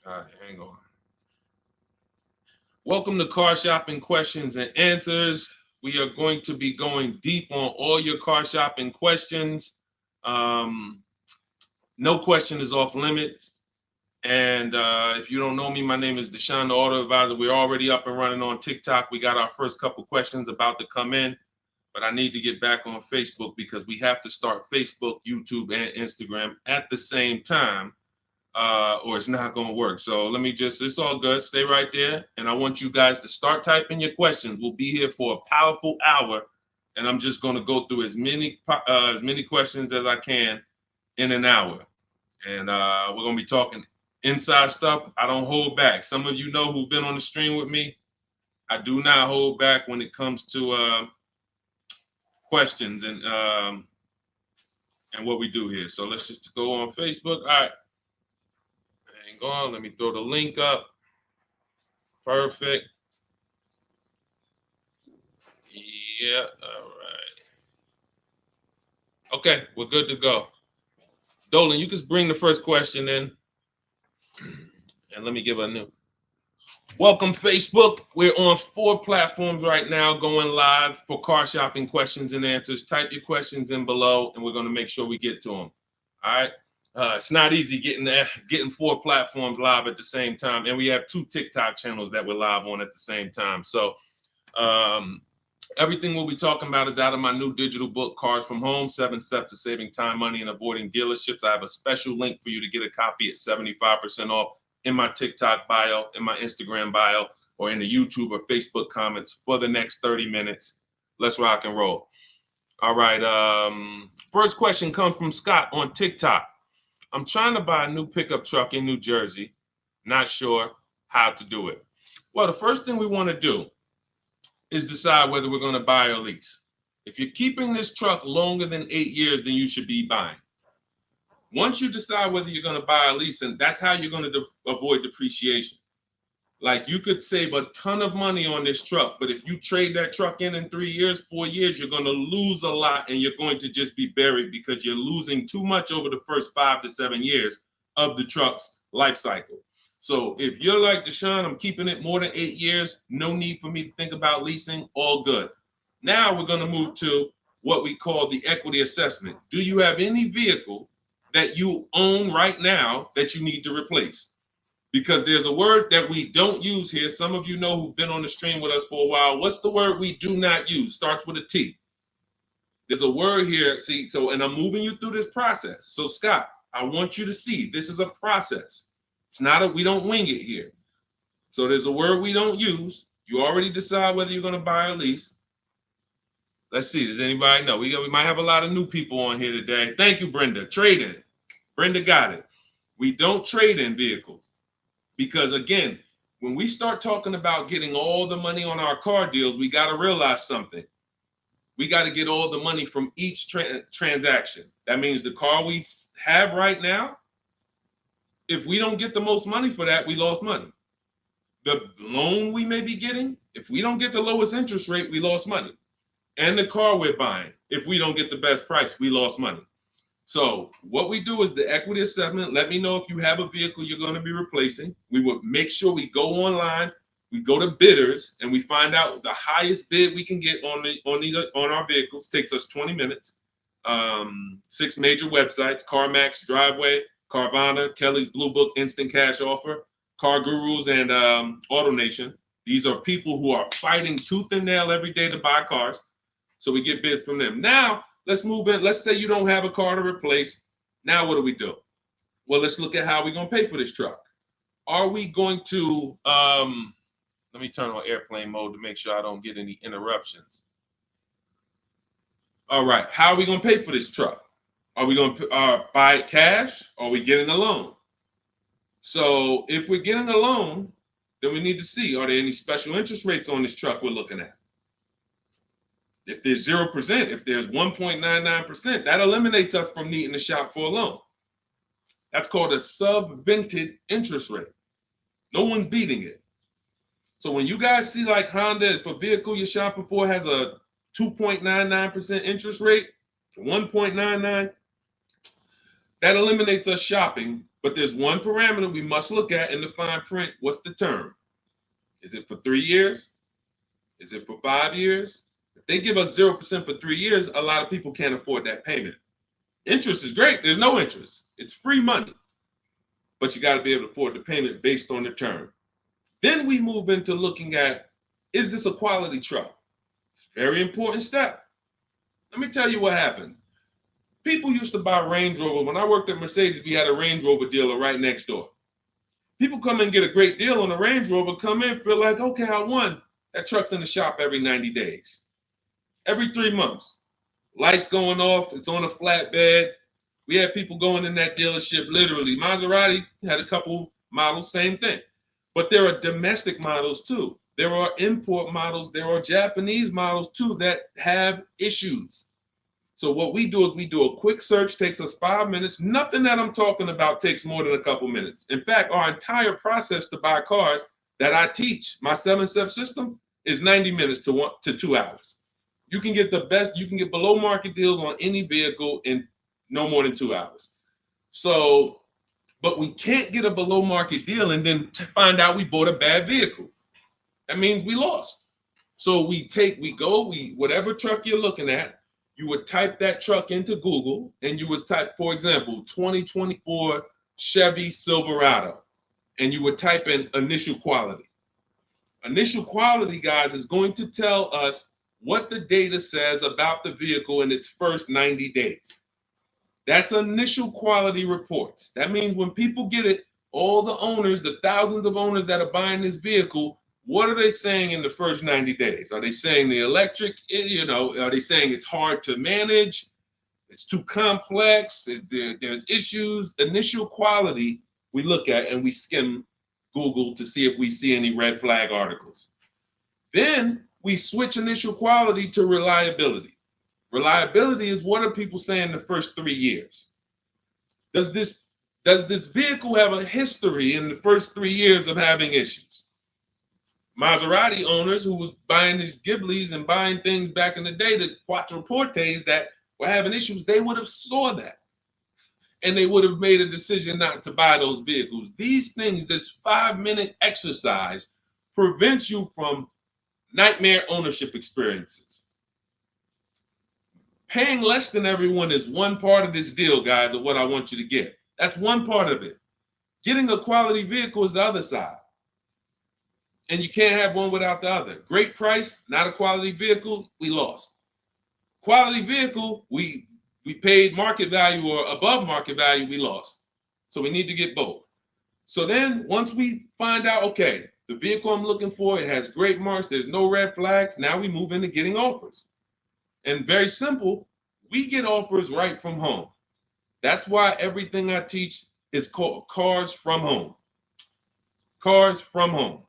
All right, hang on. Welcome to Car Shopping Questions and Answers. We are going to be going deep on all your car shopping questions. Um, no question is off limits. And if you don't know me, my name is Deshone the Auto Advisor. We're already up and running on TikTok. We got our first couple questions about to come in, but I need to get back on Facebook because we have to start Facebook, YouTube, and Instagram at the same time, or it's not going to work. So let me it's all good. Stay right there. And I want you guys to start typing your questions. We'll be here for a powerful hour, and I'm just going to go through as many questions as I can in an hour. And we're going to be talking inside stuff. I don't hold back. Some of you know who've been on the stream with me. I do not hold back when it comes to questions and what we do here. So let's just go on Facebook. All right. Hang on. Let me throw the link up. Perfect. Yeah. All right. Okay. We're good to go. Dolan, you can bring the first question in. And let me give a new. Welcome, Facebook. We're on 4 platforms right now going live for car shopping questions and answers. Type your questions in below, and we're going to make sure we get to them. All right. It's not easy getting 4 platforms live at the same time, and we have 2 TikTok channels that we're live on at the same time. So everything we'll be talking about is out of my new digital book, Cars from Home: 7 Steps to Saving Time, Money, and Avoiding Dealerships. I have a special link for you to get a copy at 75% off in my TikTok bio, in my Instagram bio, or in the YouTube or Facebook comments for the next 30 minutes. Let's rock and roll. All right. First question comes from Scott on TikTok. I'm trying to buy a new pickup truck in New Jersey. Not sure how to do it. Well, the first thing we want to do is decide whether we're going to buy or lease. If you're keeping this truck longer than 8 years, then you should be buying. Once you decide whether you're going to buy or lease, and that's how you're going to avoid depreciation. Like, you could save a ton of money on this truck, but if you trade that truck in 3 years, 4 years, you're going to lose a lot, and you're going to just be buried because you're losing too much over the first 5 to 7 years of the truck's life cycle. So if you're like Deshone, I'm keeping it more than 8 years, no need for me to think about leasing, all good. Now we're going to move to what we call the equity assessment. Do you have any vehicle that you own right now that you need to replace? Because there's a word that we don't use here. Some of you know who've been on the stream with us for a while. What's the word we do not use? Starts with a T. There's a word here. See, and I'm moving you through this process. So Scott, I want you to see this is a process. It's not we don't wing it here. So there's a word we don't use. You already decide whether you're going to buy or lease. Let's see. Does anybody know? We might have a lot of new people on here today. Thank you, Brenda. Trade in. Brenda got it. We don't trade in vehicles. Because again, when we start talking about getting all the money on our car deals, we got to realize something. We got to get all the money from each transaction. That means the car we have right now, if we don't get the most money for that, we lost money. The loan we may be getting, if we don't get the lowest interest rate, we lost money. And the car we're buying, if we don't get the best price, we lost money. So what we do is the equity assessment. Let me know if you have a vehicle you're going to be replacing. We would make sure we go online, we go to bidders, and we find out the highest bid we can get on our vehicles. Takes us 20 minutes. 6 major websites: CarMax, Driveway, Carvana, Kelly's Blue Book, Instant Cash Offer, Car Gurus, and AutoNation. These are people who are fighting tooth and nail every day to buy cars. So we get bids from them. Now, let's move in. Let's say you don't have a car to replace. Now, what do? Well, let's look at how we're going to pay for this truck. Are we going to, let me turn on airplane mode to make sure I don't get any interruptions. All right. How are we going to pay for this truck? Are we going to buy it cash, or are we getting a loan? So if we're getting a loan, then we need to see, are there any special interest rates on this truck we're looking at? If there's 0%, if there's 1.99%, that eliminates us from needing to shop for a loan. That's called a subvented interest rate. No one's beating it. So when you guys see like Honda, if a vehicle you're shopping for has a 2.99% interest rate, 1.99, that eliminates us shopping But there's one parameter we must look at in the fine print. What's the term? Is it for 3 years? Is it for 5 years? If they give us 0% for 3 years, a lot of people can't afford that payment. Interest is great. There's no interest. It's free money. But you got to be able to afford the payment based on the term. Then we move into looking at, is this a quality truck? It's a very important step. Let me tell you what happened. People used to buy Range Rover. When I worked at Mercedes, we had a Range Rover dealer right next door. People come in and get a great deal on a Range Rover, come in, feel like, okay, I won. That truck's in the shop every 90 days. Every 3 months. Lights going off, it's on a flatbed. We had people going in that dealership, literally. Maserati had a couple models, same thing. But there are domestic models too. There are import models. There are Japanese models too that have issues. So what we do is we do a quick search, takes us 5 minutes. Nothing that I'm talking about takes more than a couple minutes. In fact, our entire process to buy cars that I teach, my 7-step system, is 90 minutes to 2 hours. You can get the best, you can get below market deals on any vehicle in no more than 2 hours. So, but we can't get a below market deal and then find out we bought a bad vehicle. That means we lost. So whatever truck you're looking at, you would type that truck into Google and you would type, for example, 2024 Chevy Silverado, and you would type in initial quality. Initial quality, guys, is going to tell us what the data says about the vehicle in its first 90 days. That's initial quality reports. That means when people get it, all the owners, the thousands of owners that are buying this vehicle, what are they saying in the first 90 days? Are they saying the electric, are they saying it's hard to manage? It's too complex. There's issues. Initial quality we look at and we skim Google to see if we see any red flag articles. Then we switch initial quality to reliability. Reliability is what are people saying the first 3 years? Does this vehicle have a history in the first 3 years of having issues? Maserati owners who was buying these Ghiblis and buying things back in the day, the Quattroportes that were having issues, they would have saw that. And they would have made a decision not to buy those vehicles. These things, this 5-minute exercise prevents you from nightmare ownership experiences. Paying less than everyone is one part of this deal, guys, of what I want you to get. That's one part of it. Getting a quality vehicle is the other side. And you can't have one without the other. Great price, not a quality vehicle, we lost. Quality vehicle, we paid market value or above market value, we lost. So we need to get both. So then once we find out, okay, the vehicle I'm looking for, it has great marks, there's no red flags, now we move into getting offers. And very simple, we get offers right from home. That's why everything I teach is called Cars from Home. Cars from Home.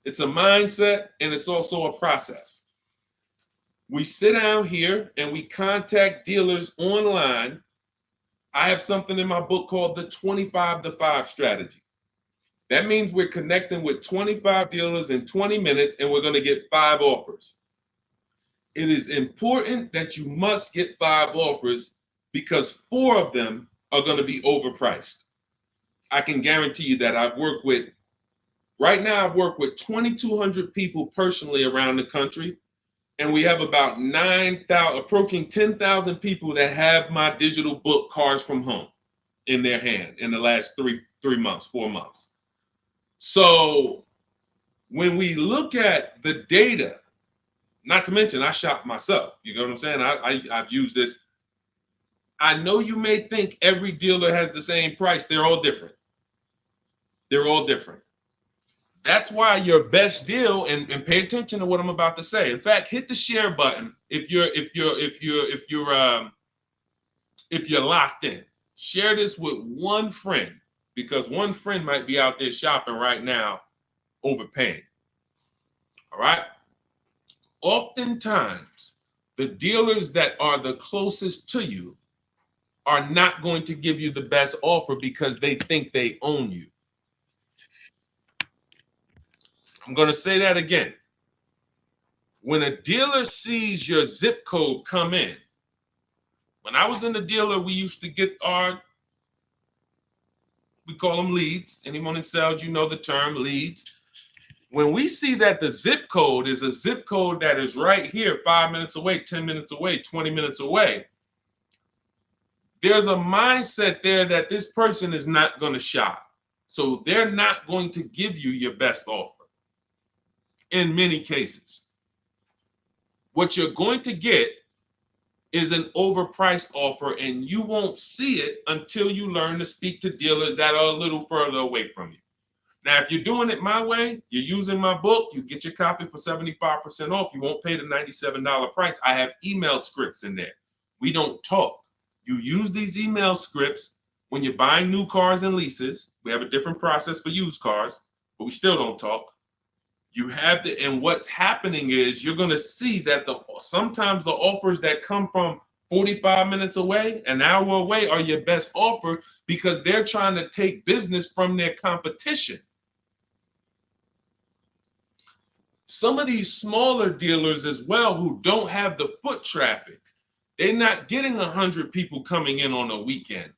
It's a mindset and it's also a process. We sit down here and we contact dealers online. I have something in my book called the 25-to-5 strategy. That means we're connecting with 25 dealers in 20 minutes and we're going to get 5 offers. It is important that you must get 5 offers because 4 of them are going to be overpriced. I can guarantee you that. Right now, I've worked with 2,200 people personally around the country, and we have about 9,000, approaching 10,000 people that have my digital book, Cars from Home, in their hand in the last 4 months. So when we look at the data, not to mention I shop myself, you know what I'm saying? I've used this. I know you may think every dealer has the same price. They're all different. They're all different. That's why your best deal, and pay attention to what I'm about to say. In fact, hit the share button if you're locked in. Share this with one friend because one friend might be out there shopping right now, overpaying. All right. Oftentimes, the dealers that are the closest to you are not going to give you the best offer because they think they own you. I'm going to say that again. When a dealer sees your zip code come in, when I was in the dealer, we used to get our we call them leads. Anyone in sales, you know the term leads. When we see that the zip code is a zip code that is right here, 5 minutes away, 10 minutes away, 20 minutes away, there's a mindset there that this person is not going to shop. So they're not going to give you your best offer in many cases. What you're going to get is an overpriced offer, and you won't see it until you learn to speak to dealers that are a little further away from you. Now, if you're doing it my way, you're using my book, you get your copy for 75% off. You won't pay the $97 price. I have email scripts in there. We don't talk. You use these email scripts when you're buying new cars and leases. We have a different process for used cars, but we still don't talk. You have the, and what's happening is you're going to see that sometimes the offers that come from 45 minutes away, an hour away, are your best offer because they're trying to take business from their competition. Some of these smaller dealers as well who don't have the foot traffic, they're not getting 100 people coming in on a weekend.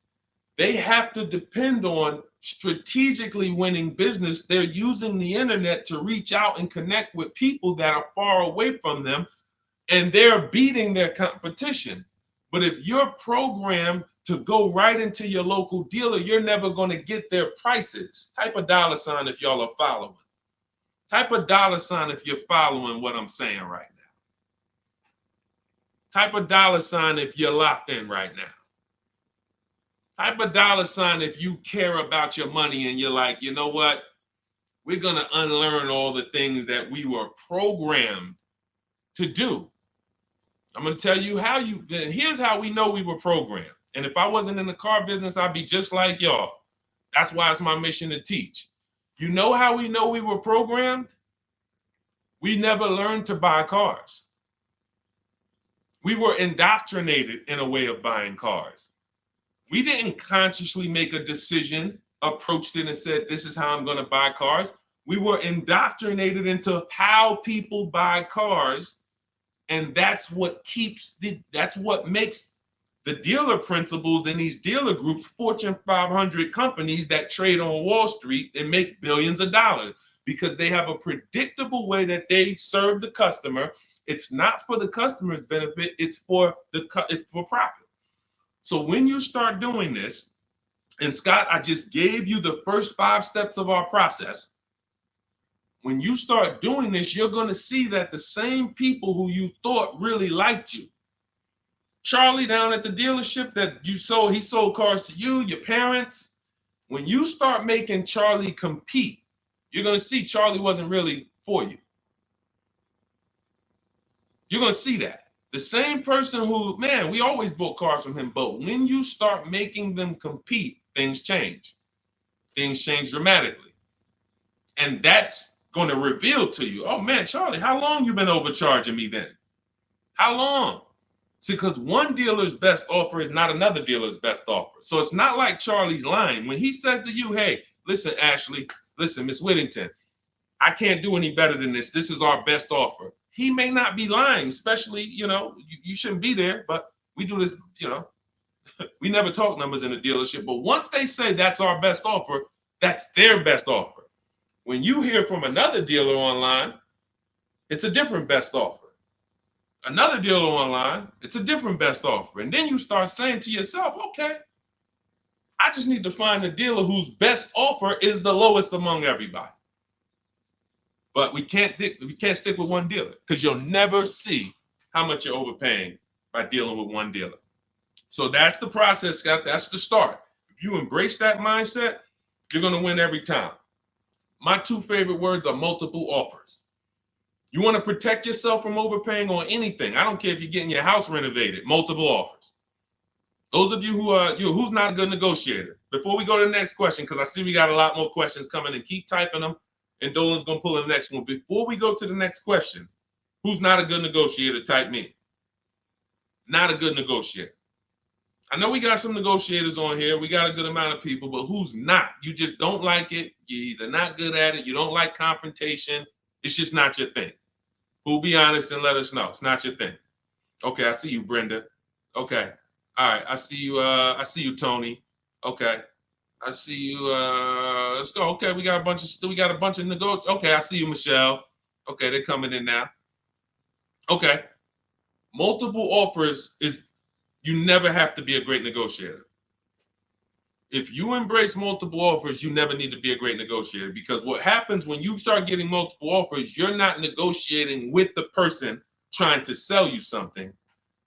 They have to depend on strategically winning business. They're using the internet to reach out and connect with people that are far away from them, and they're beating their competition. But if you're programmed to go right into your local dealer, you're never going to get their prices. Type a dollar sign if y'all are following. Type a dollar sign if you're following what I'm saying right now. Type a dollar sign if you're locked in right now. Type a dollar sign if you care about your money and you're like, you know what? We're going to unlearn all the things that we were programmed to do. I'm going to tell you how here's how we know we were programmed. And if I wasn't in the car business, I'd be just like y'all. That's why it's my mission to teach. You know how we know we were programmed? We never learned to buy cars. We were indoctrinated in a way of buying cars. We didn't consciously make a decision, approached it and said, this is how I'm going to buy cars. We were indoctrinated into how people buy cars. And that's what makes the dealer principals in these dealer groups, Fortune 500 companies that trade on Wall Street and make billions of dollars, because they have a predictable way that they serve the customer. It's not for the customer's benefit, it's for profit. So when you start doing this, and Scott, I just gave you the first 5 steps of our process. When you start doing this, you're going to see that the same people who you thought really liked you, Charlie down at the dealership that he sold cars to you, your parents. When you start making Charlie compete, you're going to see Charlie wasn't really for you. You're going to see that. The same person who, man, we always bought cars from him, but when you start making them compete, things change. Things change dramatically. And that's going to reveal to you, oh man, Charlie, how long you been overcharging me then? How long? See, because one dealer's best offer is not another dealer's best offer. So it's not like Charlie's lying. When he says to you, hey, listen, Ashley, listen, Miss Whittington, I can't do any better than this. This is our best offer. He may not be lying, especially, you shouldn't be there, but we do this, we never talk numbers in a dealership. But once they say that's our best offer, that's their best offer. When you hear from another dealer online, it's a different best offer. Another dealer online, it's a different best offer. And then you start saying to yourself, okay, I just need to find a dealer whose best offer is the lowest among everybody. But we can't stick with one dealer because you'll never see how much you're overpaying by dealing with one dealer. So that's the process, Scott. That's the start. If you embrace that mindset, you're going to win every time. My 2 favorite words are multiple offers. You want to protect yourself from overpaying on anything. I don't care if you're getting your house renovated, multiple offers. Those of you who's not a good negotiator. Before we go to the next question, because I see we got a lot more questions coming, and keep typing them, and Dolan's going to pull in the next one. Before we go to the next question, who's not a good negotiator? Type me. Not a good negotiator. I know we got some negotiators on here. We got a good amount of people, but who's not? You just don't like it. You're either not good at it. You don't like confrontation. It's just not your thing. Who'll be honest and let us know. It's not your thing. Okay, I see you, Brenda. Okay. All right. I see you, Tony. Okay. I see you. Let's go. Okay, we got a bunch of nego. Okay, I see you, Michelle. Okay, they're coming in now. Okay, multiple offers is you never have to be a great negotiator. If you embrace multiple offers, you never need to be a great negotiator, because what happens when you start getting multiple offers, you're not negotiating with the person trying to sell you something.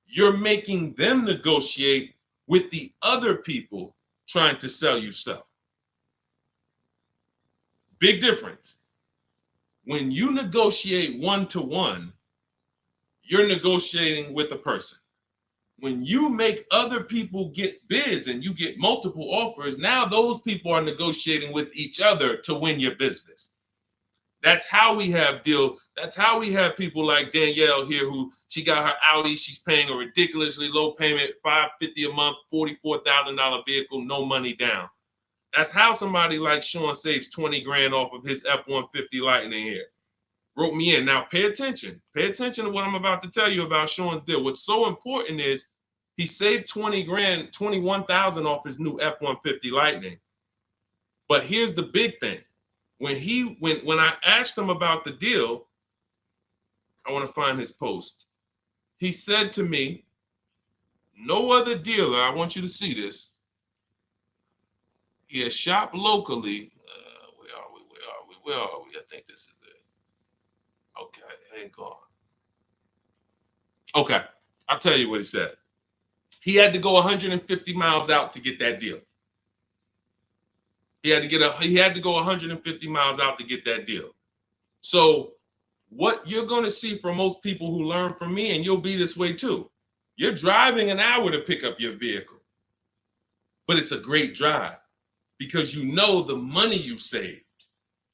You're making them negotiate with the other people trying to sell you stuff. Big difference. When you negotiate one-to-one, you're negotiating with a person. When you make other people get bids and you get multiple offers, now those people are negotiating with each other to win your business. That's how we have deals. That's how we have people like Danielle here, who she got her Audi. She's paying a ridiculously low payment, $550 a month, $44,000 vehicle, no money down. That's how somebody like Sean saves 20 grand off of his F-150 Lightning here. Wrote me in. Now pay attention. Pay attention to what I'm about to tell you about Sean's deal. What's so important is he saved 20 grand, 21,000 off his new F-150 Lightning. But here's the big thing. When I asked him about the deal, I want to find his post. He said to me, no other dealer, I want you to see this. He has shopped locally. Where are we? I think this is it. Okay, hang on. Okay, I'll tell you what he said. He had to go 150 miles out to get that deal. He had to go 150 miles out to get that deal. So what you're going to see from most people who learn from me, and you'll be this way too, you're driving an hour to pick up your vehicle, but it's a great drive because you know the money you saved.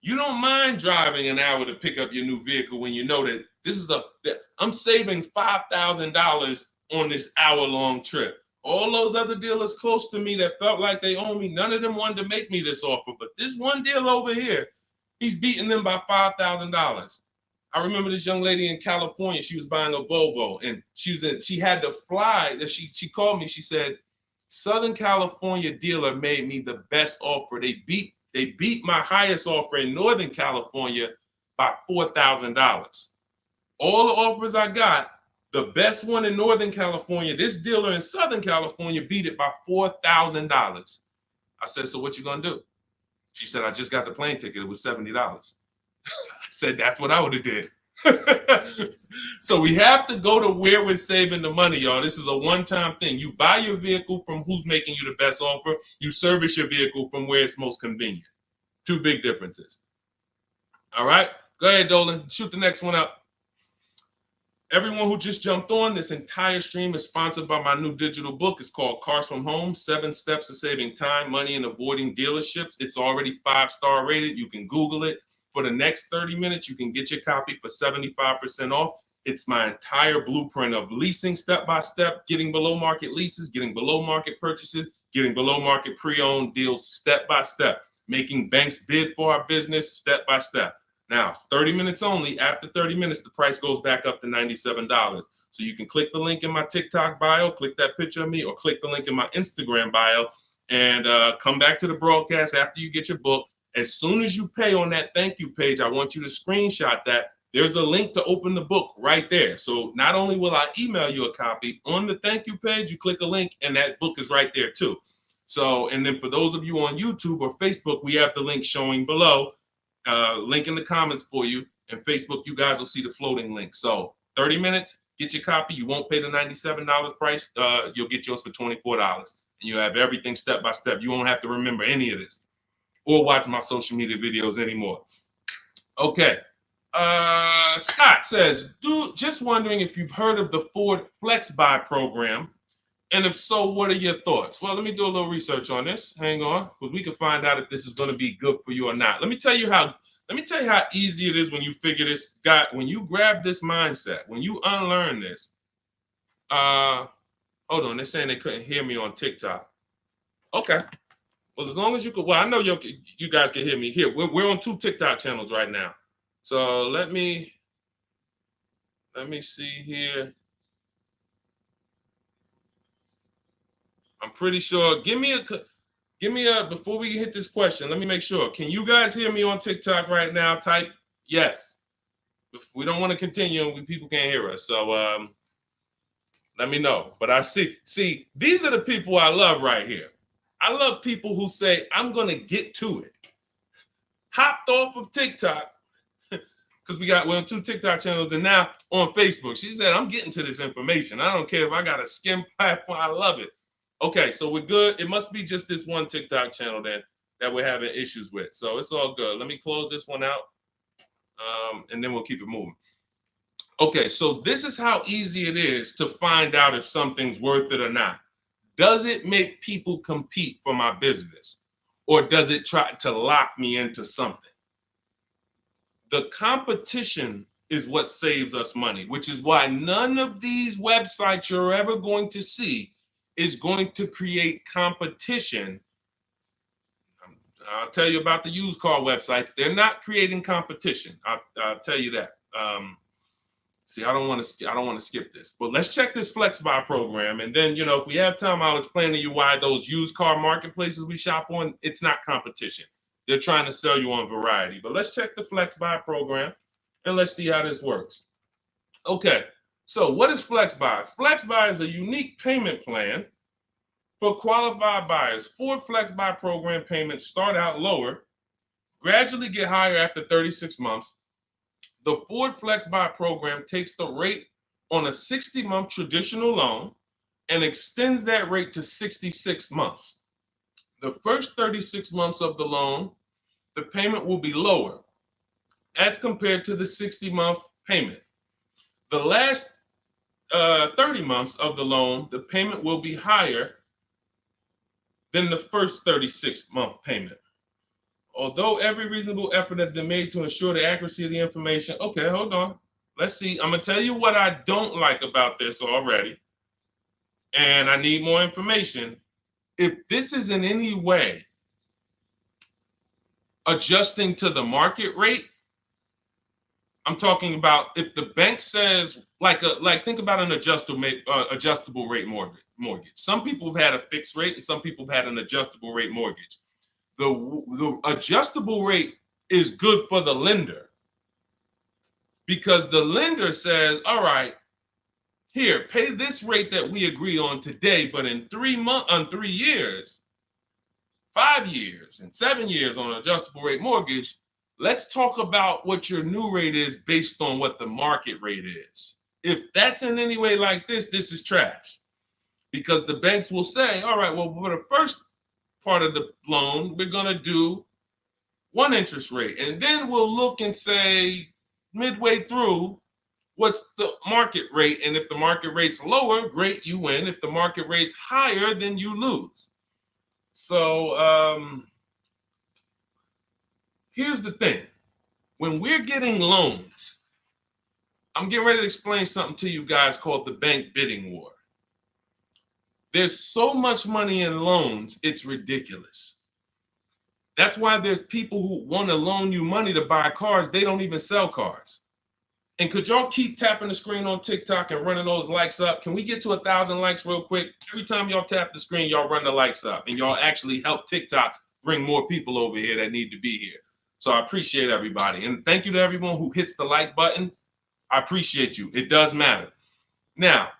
You don't mind driving an hour to pick up your new vehicle when you know that I'm saving $5,000 on this hour-long trip. All those other dealers close to me that felt like they owe me, none of them wanted to make me this offer. But this one deal over here, he's beating them by $5,000. I remember this young lady in California. She was buying a Volvo, and she had to fly. She called me. She said, Southern California dealer made me the best offer. They beat my highest offer in Northern California by $4,000. All the offers I got, the best one in Northern California, this dealer in Southern California beat it by $4,000. I said, so what you gonna do? She said, I just got the plane ticket. It was $70. I said, that's what I would have did. So we have to go to where we're saving the money, y'all. This is a one-time thing. You buy your vehicle from who's making you the best offer. You service your vehicle from where it's most convenient. Two big differences. All right, go ahead, Dolan. Shoot the next one up. Everyone who just jumped on, this entire stream is sponsored by my new digital book. It's called Cars from Home, 7 Steps to Saving Time, Money, and Avoiding Dealerships. It's already 5-star rated. You can Google it. For the next 30 minutes, you can get your copy for 75% off. It's my entire blueprint of leasing step-by-step, getting below market leases, getting below market purchases, getting below market pre-owned deals step-by-step, making banks bid for our business step-by-step. Now, 30 minutes only. After 30 minutes, the price goes back up to $97. So you can click the link in my TikTok bio, click that picture of me, or click the link in my Instagram bio, and come back to the broadcast after you get your book. As soon as you pay on that thank you page, I want you to screenshot that. There's a link to open the book right there. So not only will I email you a copy, on the thank you page, you click a link, and that book is right there too. So, and then for those of you on YouTube or Facebook, we have the link showing below. Link in the comments for you, and Facebook, you guys will see the floating link. So 30 minutes, get your copy. You won't pay the $97 price. You'll get yours for $24, and you have everything step by step. You won't have to remember any of this or watch my social media videos anymore. Okay. Scott says, dude, just wondering if you've heard of the Ford Flex Buy program, and if so, what are your thoughts? Well, let me do a little research on this. Hang on, because we can find out if this is going to be good for you or not. Let me tell you how easy it is when you figure this, Scott. When you grab this mindset, when you unlearn this. Hold on, they're saying they couldn't hear me on TikTok. Okay. Well, as long as you could, well, I know you guys can hear me here. We're on 2 TikTok channels right now. So let me see here. I'm pretty sure. Give me Give me before we hit this question, let me make sure. Can you guys hear me on TikTok right now? Type yes. If we don't want to continue, people can't hear us. So let me know. But I see, these are the people I love right here. I love people who say, I'm going to get to it. Hopped off of TikTok, because we're on 2 TikTok channels and now on Facebook. She said, I'm getting to this information. I don't care if I got a skim platform. I love it. Okay, so we're good. It must be just this one TikTok channel then that we're having issues with. So it's all good. Let me close this one out, and then we'll keep it moving. Okay, so this is how easy it is to find out if something's worth it or not. Does it make people compete for my business, or does it try to lock me into something? The competition is what saves us money, which is why none of these websites you're ever going to see is going to create competition. I'll tell you about the used car websites. They're not creating competition. I'll tell you that. See, I don't want to skip this, but let's check this Flex Buy program, and then if we have time, I'll explain to you why those used car marketplaces we shop on, it's not competition. They're trying to sell you on variety. But let's check the Flex Buy program, and let's see how this works. Okay, so what is Flex Buy? Flex Buy is a unique payment plan for qualified buyers. Ford Flex Buy program payments start out lower, gradually get higher after 36 months. The Ford Flex Buy program takes the rate on a 60-month traditional loan and extends that rate to 66 months. The first 36 months of the loan, the payment will be lower as compared to the 60-month payment. The last 30 months of the loan, the payment will be higher than the first 36-month payment. Although every reasonable effort has been made to ensure the accuracy of the information. Okay, hold on. Let's see. I'm going to tell you what I don't like about this already. And I need more information. If this is in any way adjusting to the market rate, I'm talking about if the bank says, think about an adjustable rate mortgage. Some people have had a fixed rate and some people have had an adjustable rate mortgage. The adjustable rate is good for the lender because the lender says, all right, here, pay this rate that we agree on today, but in 3 years, 5 years, and 7 years on an adjustable rate mortgage, let's talk about what your new rate is based on what the market rate is. If that's in any way like this is trash because the banks will say, all right, well, for the first part of the loan, we're going to do one interest rate. And then we'll look and say midway through, what's the market rate? And if the market rate's lower, great, you win. If the market rate's higher, then you lose. So here's the thing. When we're getting loans, I'm getting ready to explain something to you guys called the bank bidding war. There's so much money in loans, it's ridiculous. That's why there's people who want to loan you money to buy cars. They don't even sell cars. And could y'all keep tapping the screen on TikTok and running those likes up? Can we get to 1,000 likes real quick? Every time y'all tap the screen, y'all run the likes up. And y'all actually help TikTok bring more people over here that need to be here. So I appreciate everybody. And thank you to everyone who hits the like button. I appreciate you. It does matter. Now,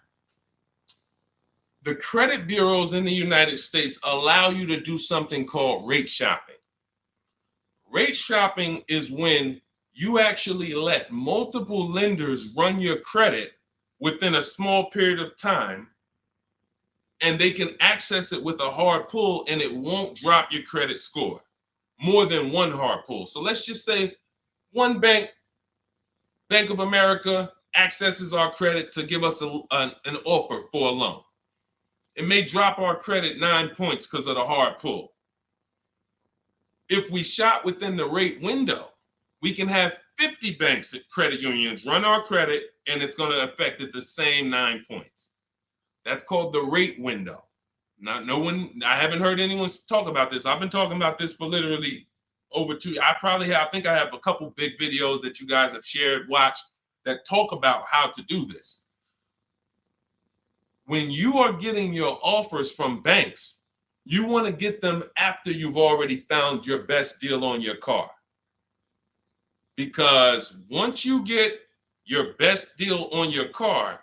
the credit bureaus in the United States allow you to do something called rate shopping. Rate shopping is when you actually let multiple lenders run your credit within a small period of time, and they can access it with a hard pull and it won't drop your credit score. More than one hard pull. So let's just say one bank, Bank of America, accesses our credit to give us an offer for a loan. It may drop our credit 9 points because of the hard pull. If we shop within the rate window, we can have 50 banks at credit unions run our credit, and it's going to affect it the same 9 points. That's called the rate window. I haven't heard anyone talk about this. I've been talking about this for literally over 2 years. I think I have a couple big videos that you guys have shared, watched, that talk about how to do this. When you are getting your offers from banks, You want to get them after you've already found your best deal on your car. Because once you get your best deal on your car,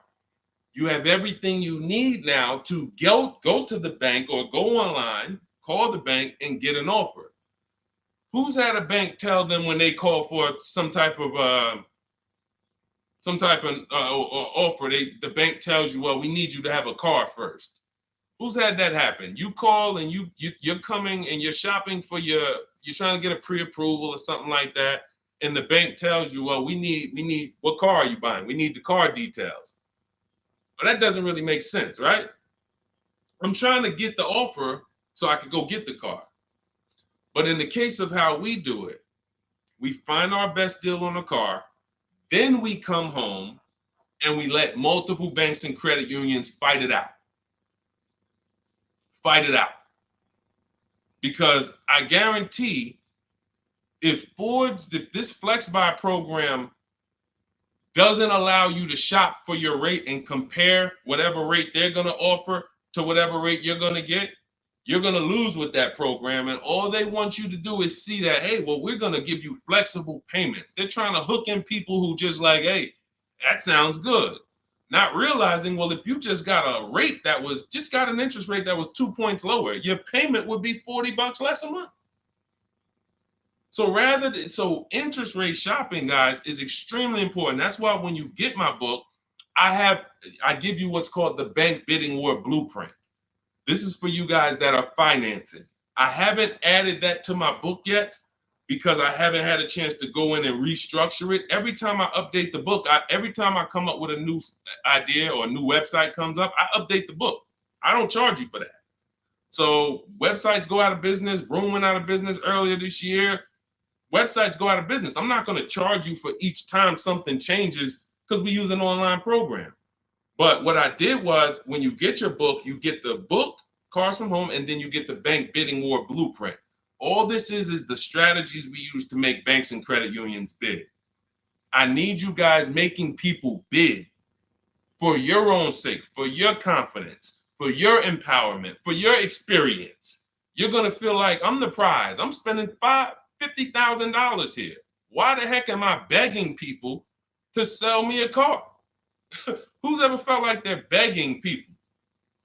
you have everything you need now to go to the bank or go online, call the bank and get an offer. Who's had a bank tell them when they call for some type of offer, the bank tells you, well, we need you to have a car first. Who's had that happen? You call and you're coming and you're shopping for you're trying to get a pre-approval or something like that, and the bank tells you, well, we need what car are you buying? We need the car details. Well, that doesn't really make sense, right? I'm trying to get the offer so I could go get the car. But in the case of how we do it, we find our best deal on a car, then we come home and we let multiple banks and credit unions fight it out. Fight it out. Because I guarantee if this Flex Buy program doesn't allow you to shop for your rate and compare whatever rate they're going to offer to whatever rate you're going to get, you're going to lose with that program. And all they want you to do is see that, hey, well, we're going to give you flexible payments. They're trying to hook in people who just like, hey, that sounds good. Not realizing, well, if you just got a rate that was just got an interest rate that was 2 points lower, your payment would be $40 less a month. So interest rate shopping, guys, is extremely important. That's why when you get my book, I give you what's called the bank bidding war blueprint. This is for you guys that are financing. I haven't added that to my book yet because I haven't had a chance to go in and restructure it. Every time I update the book, every time I come up with a new idea or a new website comes up, I update the book. I don't charge you for that. So websites go out of business. Room went out of business earlier this year. Websites go out of business. I'm not going to charge you for each time something changes because we use an online program. But what I did was when you get your book, you get the book, Cars from Home, and then you get the bank bidding war blueprint. All this is the strategies we use to make banks and credit unions bid. I need you guys making people bid for your own sake, for your confidence, for your empowerment, for your experience. You're going to feel like I'm the prize. I'm spending $50,000 here. Why the heck am I begging people to sell me a car? Who's ever felt like they're begging people?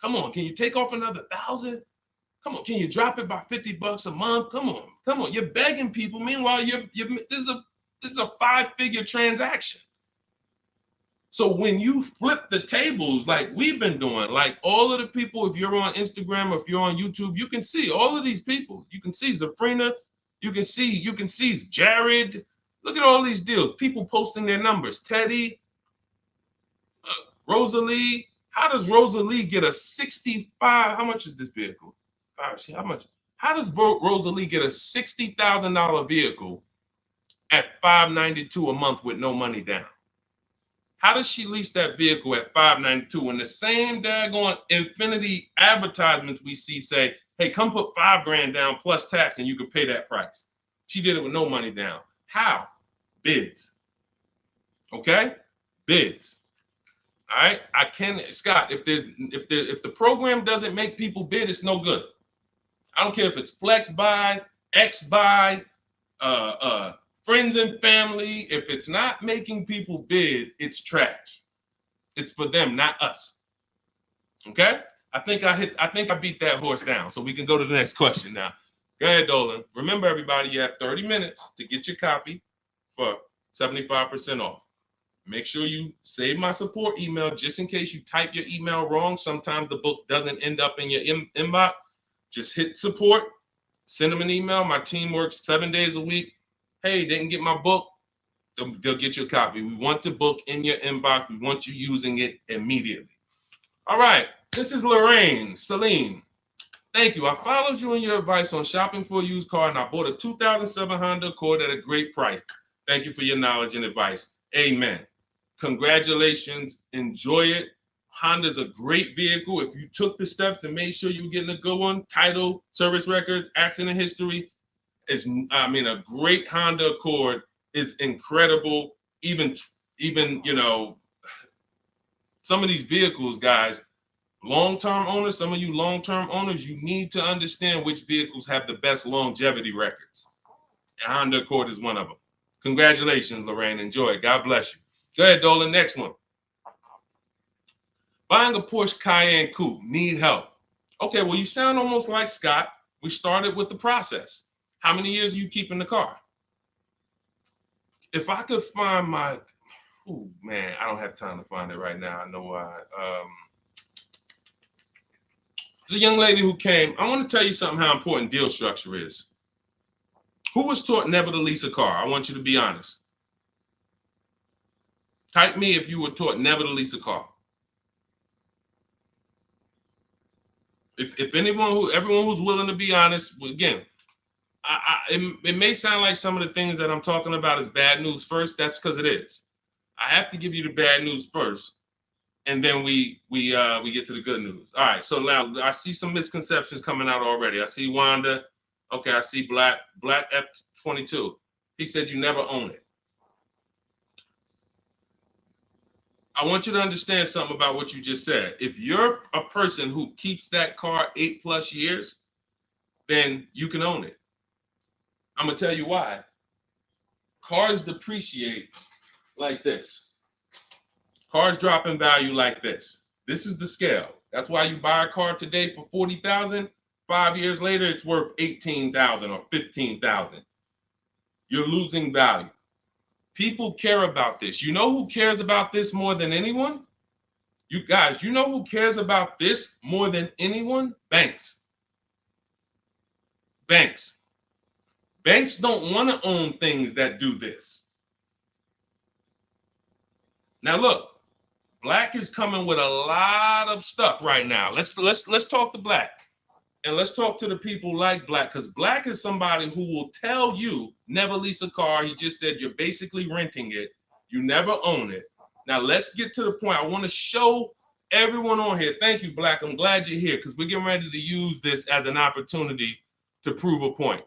Come on, can you take off another 1,000? Come on, can you drop it by $50 a month? Come on. You're begging people. Meanwhile, this is a 5-figure transaction. So when you flip the tables like we've been doing, like all of the people, if you're on Instagram or if you're on YouTube, you can see all of these people. You can see Zafrina. You can see Jared. Look at all these deals. People posting their numbers. Teddy, Rosalie. How does Rosalie get a 65? How much is this vehicle? How much? How does Rosalie get a $60,000 vehicle at $592 a month with no money down? How does she lease that vehicle at $592 when the same daggone Infinity advertisements we see say, hey, come put $5,000 down plus tax and you can pay that price? She did it with no money down. How? Bids. Okay? Bids. All right. Scott, if the program doesn't make people bid, it's no good. I don't care if it's Flex Buy, X Buy, friends and family. If it's not making people bid, it's trash. It's for them, not us. Okay? I think I beat that horse down. So we can go to the next question now. Go ahead, Dolan. Remember, everybody, you have 30 minutes to get your copy for 75% off. Make sure you save my support email just in case you type your email wrong. Sometimes the book doesn't end up in your inbox. Just hit support, send them an email. My team works 7 days a week. Hey, didn't get my book. They'll get you a copy. We want the book in your inbox. We want you using it immediately. All right. This is Celine. Thank you. I followed you in your advice on shopping for a used car, and I bought a 2007 Honda Accord at a great price. Thank you for your knowledge and advice. Amen. Congratulations. Enjoy it. Honda's a great vehicle. If you took the steps and made sure you were getting a good one, title, service records, accident history, a great Honda Accord is incredible. Even some of these vehicles, guys, Long-term owners, some of you long-term owners, you need to understand which vehicles have the best longevity records. And Honda Accord is one of them. Congratulations, Lorraine. Enjoy it. God bless you. Go ahead, Dolan. Next one. Buying a Porsche Cayenne Coupe. Need help. Okay, well, you sound almost like Scott. We started with the process. How many years are you keeping the car? If I could find my, oh man, I don't have time to find it right now. I know why. There's a young lady who came. I want to tell you something how important deal structure is. Who was taught never to lease a car? I want you to be honest. Type me if you were taught never to lease a car. If everyone who's willing to be honest, again, it may sound like some of the things that I'm talking about is bad news first. That's because it is. I have to give you the bad news first, and then we get to the good news. All right. So now I see some misconceptions coming out already. I see Wanda. Okay. I see Black F22. He said you never own it. I want you to understand something about what you just said. If you're a person who keeps that car 8+ years, then you can own it. I'm gonna tell you why. Cars depreciate like this. Cars drop in value like this. This is the scale. That's why you buy a car today for $40,000. 5 years later, it's worth $18,000 or $15,000. You're losing value. People care about this. You know who cares about this more than anyone? You guys, you know who cares about this more than anyone? Banks. Banks. Banks don't want to own things that do this. Now look, Black is coming with a lot of stuff right now. Let's talk to Black. And let's talk to the people like Black, because Black is somebody who will tell you never lease a car. He just said you're basically renting it. You never own it. Now let's get to the point. I want to show everyone on here. Thank you, Black. I'm glad you're here because we're getting ready to use this as an opportunity to prove a point.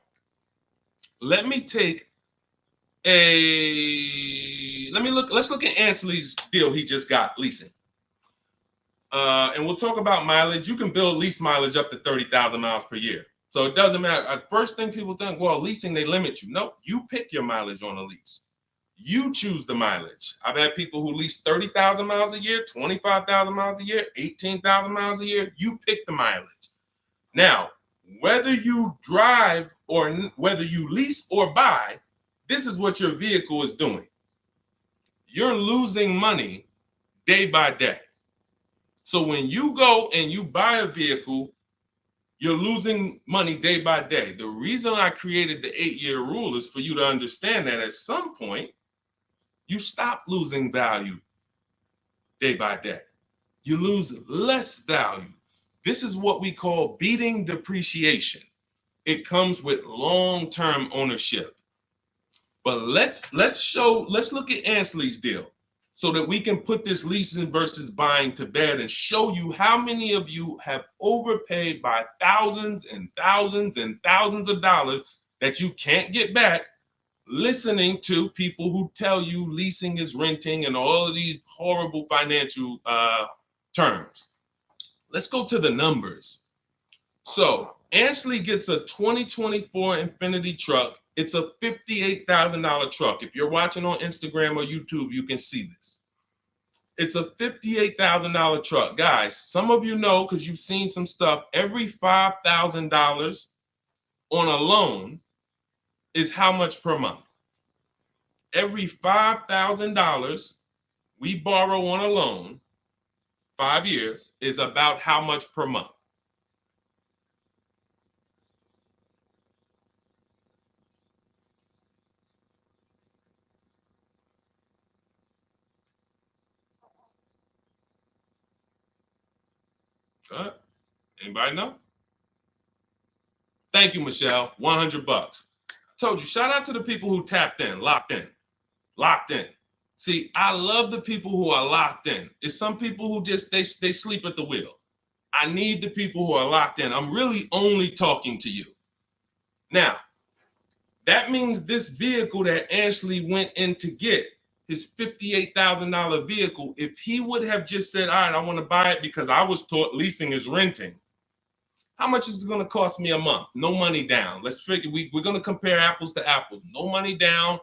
Let me take let's look at Ansley's deal he just got leasing. And we'll talk about mileage. You can build lease mileage up to 30,000 miles per year. So it doesn't matter. First thing people think, well, leasing, they limit you. No, you pick your mileage on a lease. You choose the mileage. I've had people who lease 30,000 miles a year, 25,000 miles a year, 18,000 miles a year. You pick the mileage. Now, whether you drive or whether you lease or buy, this is what your vehicle is doing. You're losing money day by day. So when you go and you buy a vehicle, you're losing money day by day. The reason I created the 8-year rule is for you to understand that at some point, you stop losing value day by day. You lose less value. This is what we call beating depreciation. It comes with long-term ownership. But let's look at Ansley's deal so that we can put this leasing versus buying to bed and show you how many of you have overpaid by thousands and thousands and thousands of dollars that you can't get back listening to people who tell you leasing is renting and all of these horrible financial terms. Let's go to the numbers. So Ansley gets a 2024 Infiniti truck. It's a $58,000 truck. If you're watching on Instagram or YouTube, you can see this. It's a $58,000 truck. Guys, some of you know because you've seen some stuff, every $5,000 on a loan is how much per month? Every $5,000 we borrow on a loan, 5 years, is about how much per month? Anybody know? Thank you, Michelle. $100. Told you, shout out to the people who tapped in, locked in. See, I love the people who are locked in. It's some people who just, they sleep at the wheel. I need the people who are locked in. I'm really only talking to you. Now, that means this vehicle that Ashley went in to get his $58,000 vehicle, if he would have just said, all right, I want to buy it because I was taught leasing is renting, how much is it going to cost me a month? No money down. Let's figure, we're going to compare apples to apples. No money down,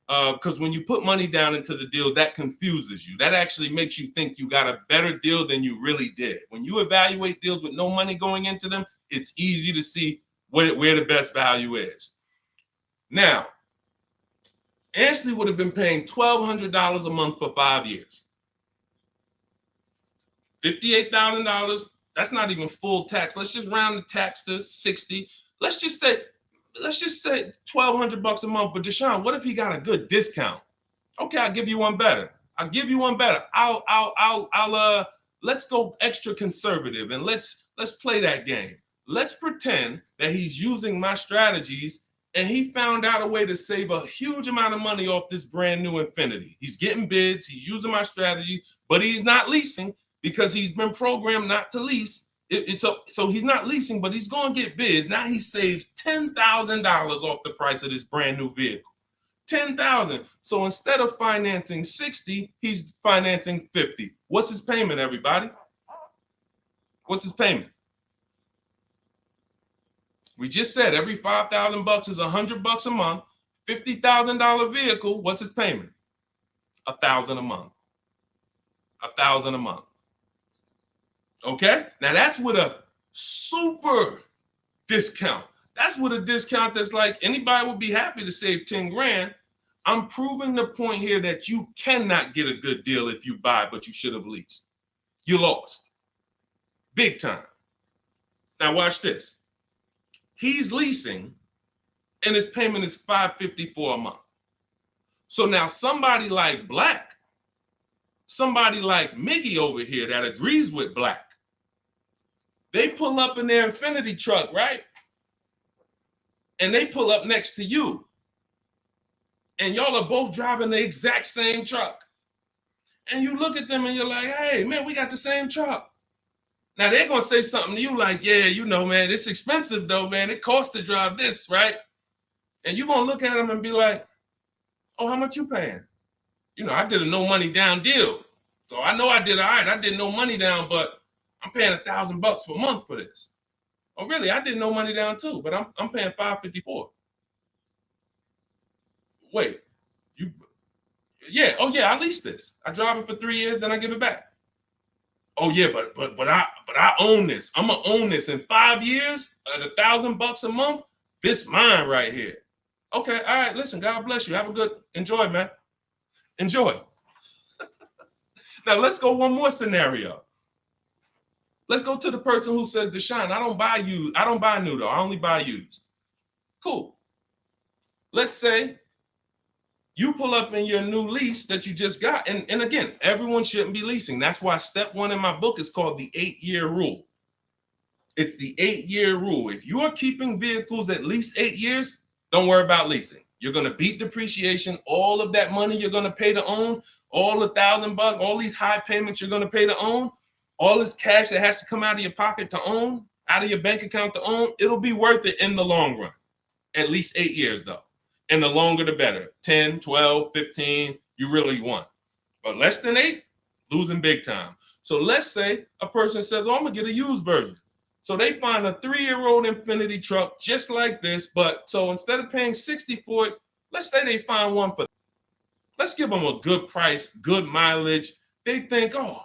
because when you put money down into the deal, that confuses you. That actually makes you think you got a better deal than you really did. When you evaluate deals with no money going into them, it's easy to see where the best value is. Now, Ashley would have been paying $1,200 a month for 5 years. $58,000, that's not even full tax. Let's just round the tax to 60. Let's just say $1,200 a month. But Deshone, what if he got a good discount? Okay, I'll give you one better. Let's go extra conservative and let's play that game. Let's pretend that he's using my strategies and he found out a way to save a huge amount of money off this brand new Infiniti. He's getting bids, he's using my strategy, but he's not leasing because he's been programmed not to lease. So he's not leasing, but he's going to get bids. Now he saves $10,000 off the price of this brand new vehicle. $10,000. So instead of financing 60, he's financing 50. What's his payment, everybody? What's his payment? We just said every $5,000 is $100 a month. $50,000 vehicle. What's his payment? $1,000 a month. $1,000 a month. Okay. Now that's with a super discount. That's with a discount that's like anybody would be happy to save 10 grand. I'm proving the point here that you cannot get a good deal if you buy, but you should have leased. You lost. Big time. Now watch this. He's leasing and his payment is $554 a month. So now somebody like Black, somebody like Miggy over here that agrees with Black, they pull up in their Infiniti truck, right? And they pull up next to you. And y'all are both driving the exact same truck. And you look at them and you're like, hey, man, we got the same truck. Now they're going to say something to you like, yeah, you know, man, it's expensive though, man. It costs to drive this, right? And you're going to look at them and be like, oh, how much you paying? You know, I did a no money down deal. So I know I did all right. I did no money down, but I'm paying $1,000 per month for this. Oh, really? I did no money down too, but I'm paying $554. Wait, oh yeah, I leased this. I drive it for 3 years, then I give it back. Oh yeah, but I own this. I'm gonna own this in 5 years at $1,000 a month. This mine right here. Okay, all right. Listen, God bless you. Have a good enjoy, man. Enjoy. Now let's go one more scenario. Let's go to the person who says, Deshone, I don't buy new though. I only buy used. Cool. Let's say you pull up in your new lease that you just got. And again, everyone shouldn't be leasing. That's why step 1 in my book is called the 8-year rule. It's the 8-year rule. If you are keeping vehicles at least 8 years, don't worry about leasing. You're going to beat depreciation. All of that money you're going to pay to own, all the $1,000, all these high payments you're going to pay to own, all this cash that has to come out of your pocket to own, out of your bank account to own, it'll be worth it in the long run. At least 8 years though. And the longer the better. 10, 12, 15, you really want. But less than 8, losing big time. So let's say a person says, oh, I'm going to get a used version. So they find a 3-year-old Infiniti truck just like this. But so instead of paying $60 for it, let's say they find one for, let's give them a good price, good mileage. They think, oh,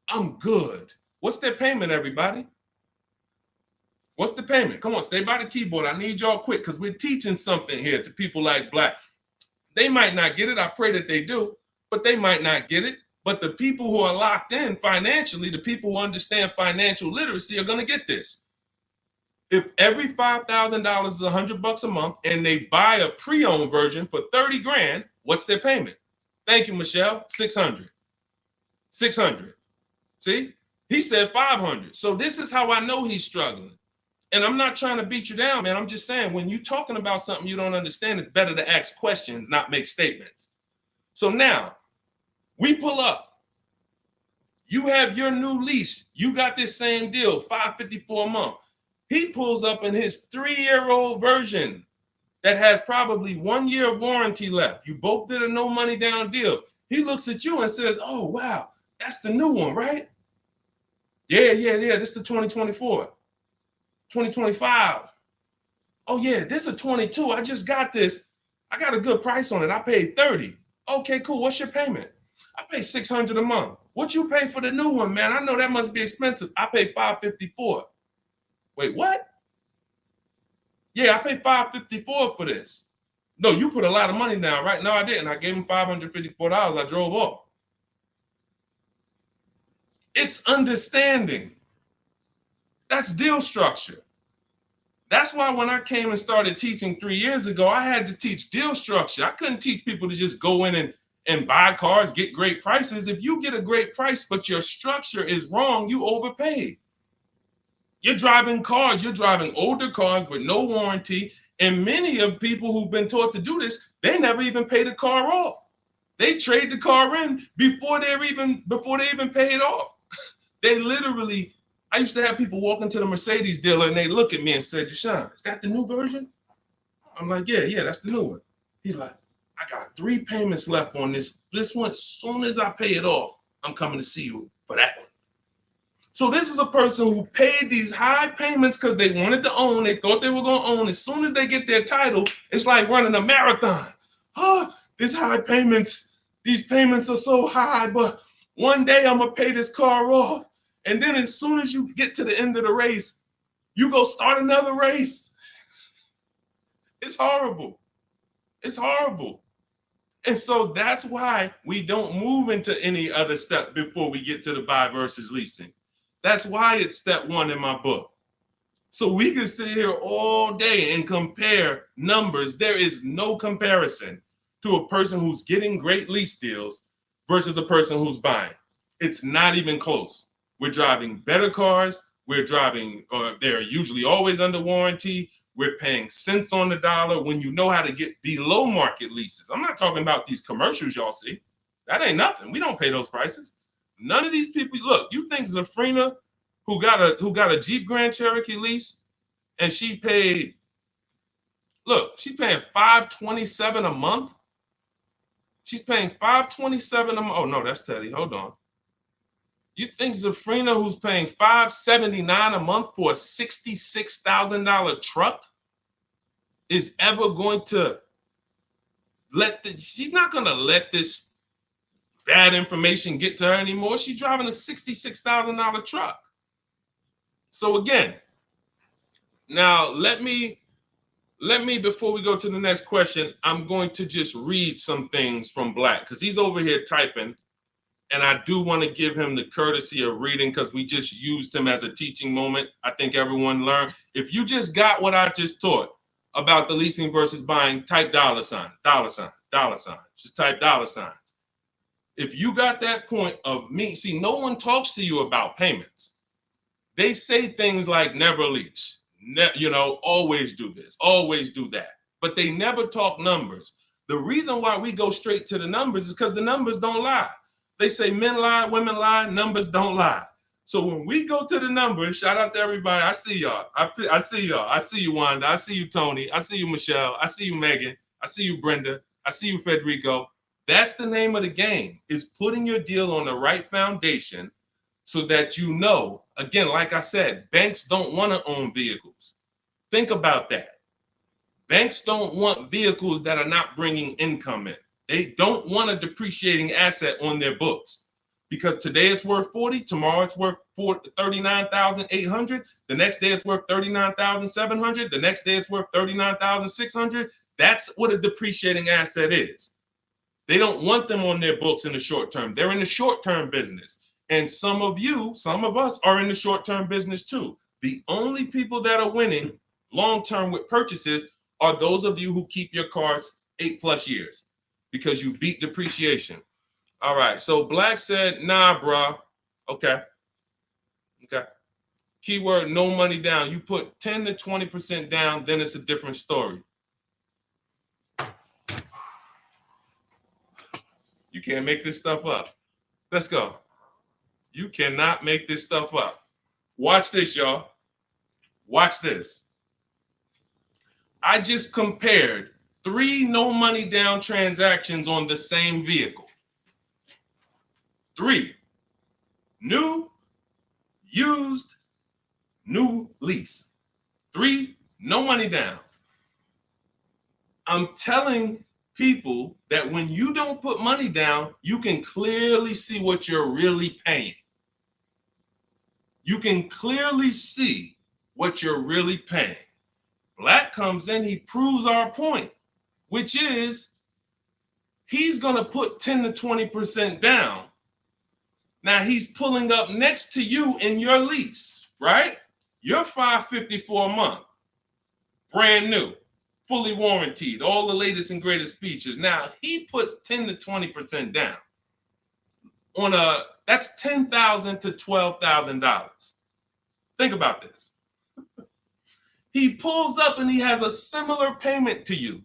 I'm good. What's their payment, everybody? What's the payment? Come on, stay by the keyboard. I need y'all quick because we're teaching something here to people like Black. They might not get it. I pray that they do, but they might not get it. But the people who are locked in financially, the people who understand financial literacy are going to get this. If every $5,000 is $100 a month and they buy a pre-owned version for 30 grand, what's their payment? Thank you, Michelle. 600. 600. See, he said 500. So this is how I know he's struggling. And I'm not trying to beat you down, man. I'm just saying when you're talking about something you don't understand, it's better to ask questions, not make statements. So now we pull up. You have your new lease. You got this same deal, $554 a month. He pulls up in his 3-year-old version that has probably 1 year of warranty left. You both did a no money down deal. He looks at you and says, oh, wow, that's the new one, right? Yeah. This is the 2024, 2025. Oh, yeah, this is a 22. I just got this. I got a good price on it. I paid 30. Okay, cool. What's your payment? I pay 600 a month. What you pay for the new one, man? I know that must be expensive. I pay 554. Wait, what? Yeah, I paid 554 for this. No, you put a lot of money down, right? No, I didn't. I gave him $554. I drove off. It's understanding. That's deal structure. That's why when I came and started teaching 3 years ago, I had to teach deal structure. I couldn't teach people to just go in and buy cars, get great prices. If you get a great price, but your structure is wrong, you overpaid. You're driving cars, you're driving older cars with no warranty. And many of people who've been taught to do this, they never even pay the car off. They trade the car in before they even pay it off. They literally, I used to have people walk into the Mercedes dealer and they look at me and say, Deshone, is that the new version? I'm like, yeah, that's the new one. He's like, I got 3 payments left on this one. As soon as I pay it off, I'm coming to see you for that one. So this is a person who paid these high payments because they wanted to own. They thought they were going to own. As soon as they get their title, it's like running a marathon. Oh, these high payments, these payments are so high, but one day I'm going to pay this car off. And then as soon as you get to the end of the race, you go start another race. It's horrible. It's horrible. And so that's why we don't move into any other step before we get to the buy versus leasing. That's why it's step 1 in my book. So we can sit here all day and compare numbers. There is no comparison to a person who's getting great lease deals versus a person who's buying. It's not even close. We're driving better cars. We're driving, they're usually always under warranty. We're paying cents on the dollar when you know how to get below market leases. I'm not talking about these commercials y'all see. That ain't nothing. We don't pay those prices. None of these people, look, you think Zafrina, who got a Jeep Grand Cherokee lease, and she paid, look, she's paying $527 a month. She's paying $527 a month. Oh no, that's Teddy. Hold on. You think Zafrina, who's paying $579 a month for a $66,000 truck, is ever going to she's not going to let this bad information get to her anymore. She's driving a $66,000 truck. So again, now let me, before we go to the next question, I'm going to just read some things from Black because he's over here typing. And I do want to give him the courtesy of reading because we just used him as a teaching moment. I think everyone learned. If you just got what I just taught about the leasing versus buying, type $, $. Just type $. If you got that point of me, see, no one talks to you about payments. They say things like never lease, always do this, always do that. But they never talk numbers. The reason why we go straight to the numbers is because the numbers don't lie. They say men lie, women lie, numbers don't lie. So when we go to the numbers, shout out to everybody. I see y'all. I see y'all. I see you, Wanda. I see you, Tony. I see you, Michelle. I see you, Megan. I see you, Brenda. I see you, Federico. That's the name of the game, is putting your deal on the right foundation so that you know, again, like I said, banks don't want to own vehicles. Think about that. Banks don't want vehicles that are not bringing income in. They don't want a depreciating asset on their books because today it's worth 40, tomorrow it's worth 39,800, the next day it's worth 39,700, the next day it's worth 39,600. That's what a depreciating asset is. They don't want them on their books in the short term. They're in the short-term business. And some of us are in the short-term business too. The only people that are winning long-term with purchases are those of you who keep your cars 8+ years. Because you beat depreciation. All right, so Black said, nah, bro. Okay. Keyword, no money down. You put 10 to 20% down, then it's a different story. You can't make this stuff up. Let's go. You cannot make this stuff up. Watch this, y'all. Watch this. I just compared 3 no money down transactions on the same vehicle. 3, new, used, new lease. 3, no money down. I'm telling people that when you don't put money down, you can clearly see what you're really paying. You can clearly see what you're really paying. Black comes in, he proves our point, which is he's going to put 10 to 20% down. Now he's pulling up next to you in your lease, right? You're $554 a month, brand new, fully warranted, all the latest and greatest features. Now he puts 10 to 20% down on that's $10,000 to $12,000. Think about this. He pulls up and he has a similar payment to you.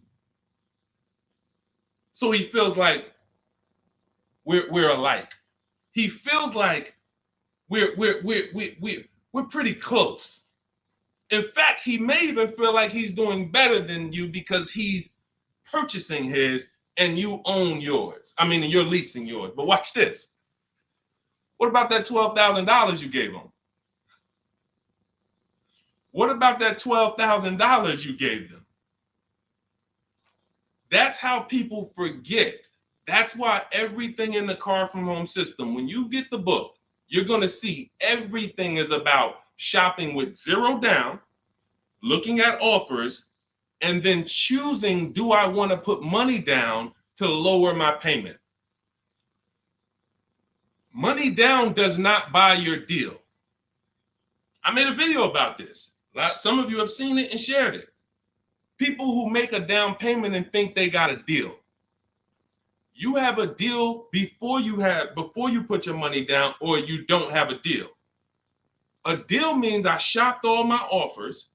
So he feels like we're alike. He feels like we're pretty close. In fact, he may even feel like he's doing better than you because he's purchasing his and you own yours. I mean, you're leasing yours. But watch this. What about that $12,000 you gave him? What about that $12,000 you gave them? That's how people forget. That's why everything in the Car From Home system, when you get the book, you're going to see everything is about shopping with zero down, looking at offers, and then choosing, do I want to put money down to lower my payment? Money down does not buy your deal. I made a video about this. Some of you have seen it and shared it. People who make a down payment and think they got a deal. You have a deal before you put your money down, or you don't have a deal. A deal means I shopped all my offers,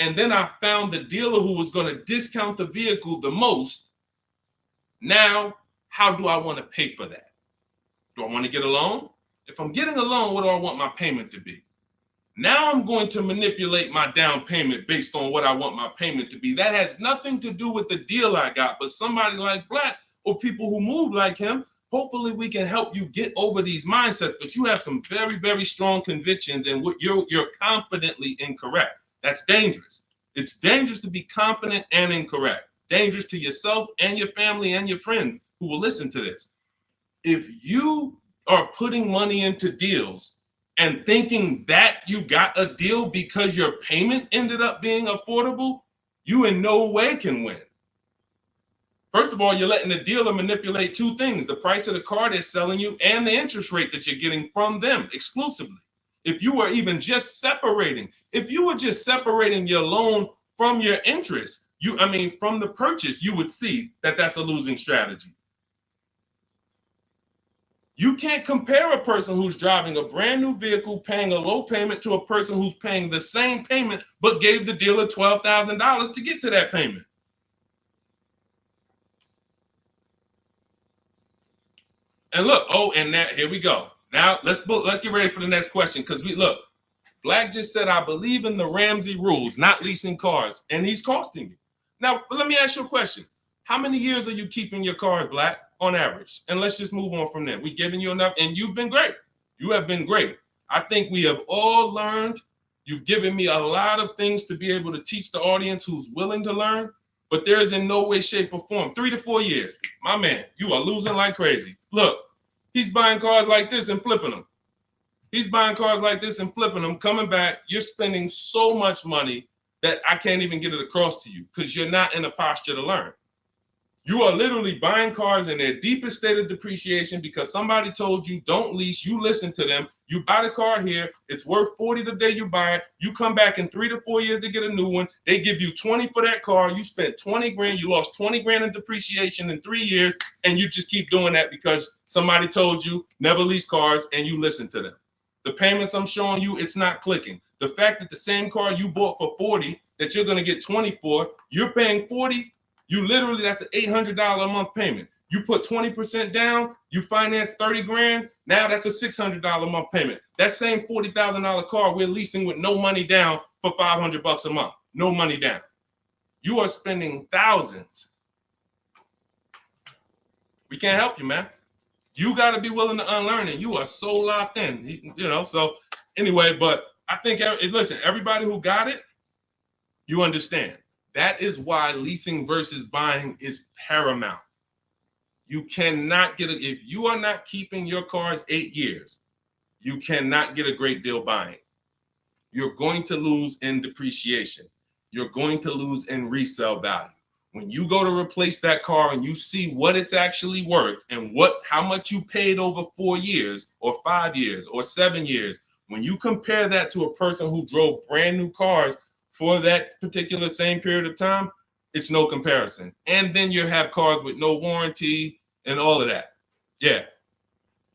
and then I found the dealer who was going to discount the vehicle the most. Now, how do I want to pay for that? Do I want to get a loan? If I'm getting a loan, what do I want my payment to be? Now I'm going to manipulate my down payment based on what I want my payment to be. That has nothing to do with the deal I got, but somebody like Black or people who move like him, hopefully we can help you get over these mindsets, but you have some very, very strong convictions and you're confidently incorrect. That's dangerous. It's dangerous to be confident and incorrect. Dangerous to yourself and your family and your friends who will listen to this. If you are putting money into deals and thinking that you got a deal because your payment ended up being affordable, you in no way can win. First of all, you're letting the dealer manipulate 2 things: the price of the car they're selling you and the interest rate that you're getting from them exclusively. If you were just separating your loan from your interest, from the purchase, you would see that that's a losing strategy. You can't compare a person who's driving a brand new vehicle, paying a low payment, to a person who's paying the same payment, but gave the dealer $12,000 to get to that payment. And look, here we go. Now let's get ready for the next question, because Black just said, I believe in the Ramsey rules, not leasing cars, and he's costing you. Now, let me ask you a question. How many years are you keeping your cars, Black, on average? And let's just move on from there. We've given you enough, and you've been great. You have been great. I think we have all learned. You've given me a lot of things to be able to teach the audience who's willing to learn, but there is in no way, shape, or form. 3 to 4 years. My man, you are losing like crazy. Look, he's buying cars like this and flipping them. He's buying cars like this and flipping them, coming back. You're spending so much money that I can't even get it across to you because you're not in a posture to learn. You are literally buying cars in their deepest state of depreciation because somebody told you don't lease. You listen to them. You buy the car here. It's worth $40 the day you buy it. You come back in 3 to 4 years to get a new one. They give you $20 for that car. You spent $20 grand. You lost $20 grand in depreciation in 3 years. And you just keep doing that because somebody told you never lease cars and you listen to them. The payments I'm showing you, it's not clicking. The fact that the same car you bought for $40 that you're going to get $20 for, you're paying $40. You literally, that's an $800 a month payment. You put 20% down, you finance 30 grand, now that's a $600 a month payment. That same $40,000 car we're leasing with no money down for $500 a month. No money down. You are spending thousands. We can't help you, man. You got to be willing to unlearn it. You are so locked in, So anyway, but I think, listen, everybody who got it, you understand. That is why leasing versus buying is paramount. You cannot get it. If you are not keeping your cars 8 years, you cannot get a great deal buying. You're going to lose in depreciation. You're going to lose in resale value. When you go to replace that car and you see what it's actually worth and how much you paid over 4 years or 5 years or 7 years, when you compare that to a person who drove brand new cars for that particular same period of time, it's no comparison. And then you have cars with no warranty and all of that. Yeah.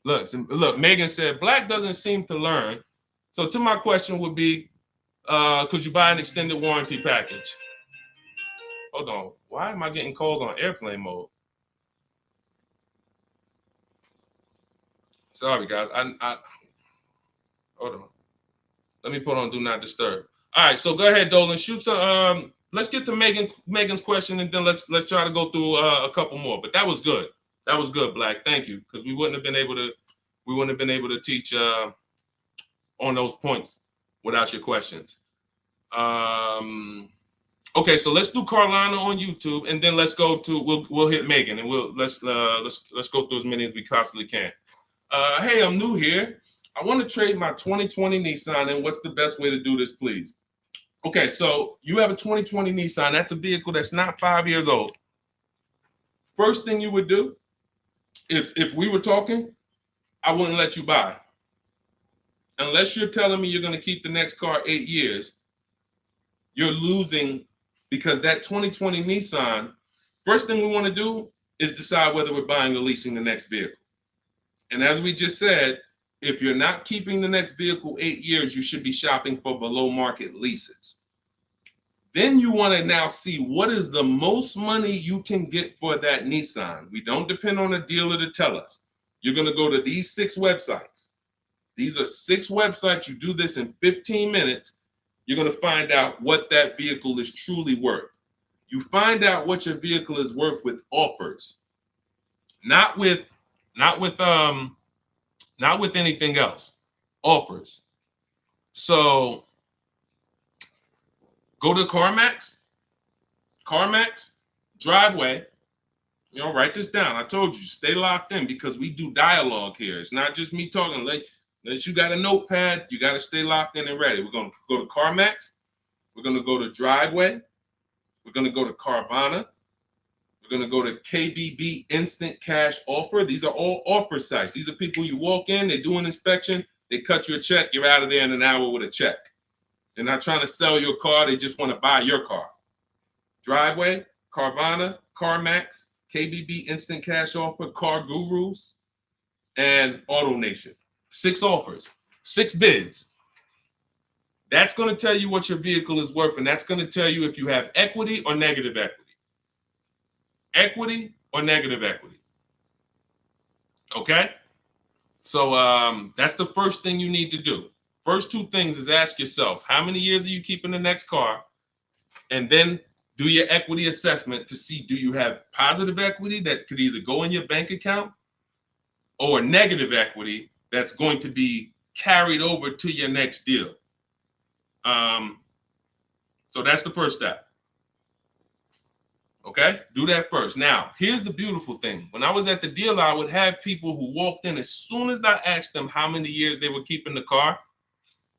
Look, Megan said, Black doesn't seem to learn. So to my question would be, could you buy an extended warranty package? Hold on. Why am I getting calls on airplane mode? Sorry, guys. I hold on. Let me put on do not disturb. All right, so go ahead, Dolan. Shoot some. Let's get to Megan's question, and then let's try to go through a couple more. But that was good. That was good, Black. Thank you, because we wouldn't have been able to teach on those points without your questions. Okay, so let's do Carlina on YouTube, and then let's go to we'll hit Megan, and let's go through as many as we possibly can. Hey, I'm new here. I want to trade my 2020 Nissan, and what's the best way to do this, please? Okay, so you have a 2020 Nissan. That's a vehicle that's not 5 years old. First thing you would do, if we were talking, I wouldn't let you buy. Unless you're telling me you're going to keep the next car 8 years, you're losing because that 2020 Nissan, first thing we want to do is decide whether we're buying or leasing the next vehicle. And as we just said, if you're not keeping the next vehicle 8 years, you should be shopping for below market leases. Then you want to now see what is the most money you can get for that Nissan. We don't depend on a dealer to tell us. You're going to go to these 6 websites. These are 6 websites. You do this in 15 minutes. You're going to find out what that vehicle is truly worth. You find out what your vehicle is worth with offers, not with anything else. Offers. So go to CarMax, Driveway. Write this down. I told you, stay locked in because we do dialogue here. It's not just me talking. Unless you got a notepad, you got to stay locked in and ready. We're going to go to CarMax. We're going to go to Driveway. We're going to go to Carvana. We're going to go to KBB Instant Cash Offer. These are all offer sites. These are people you walk in, they do an inspection, they cut you a check, you're out of there in an hour with a check. They're not trying to sell your car, they just want to buy your car. Driveway, Carvana, CarMax, KBB Instant Cash Offer, Car Gurus, and AutoNation. 6 offers, 6 bids. That's going to tell you what your vehicle is worth, and that's going to tell you if you have equity or negative equity. Equity or negative equity. Okay? So that's the first thing you need to do. First 2 things is ask yourself, how many years are you keeping the next car? And then do your equity assessment to see, do you have positive equity that could either go in your bank account or negative equity that's going to be carried over to your next deal. So that's the first step. Okay, do that first. Now, here's the beautiful thing. When I was at the dealer, I would have people who walked in as soon as I asked them how many years they were keeping the car.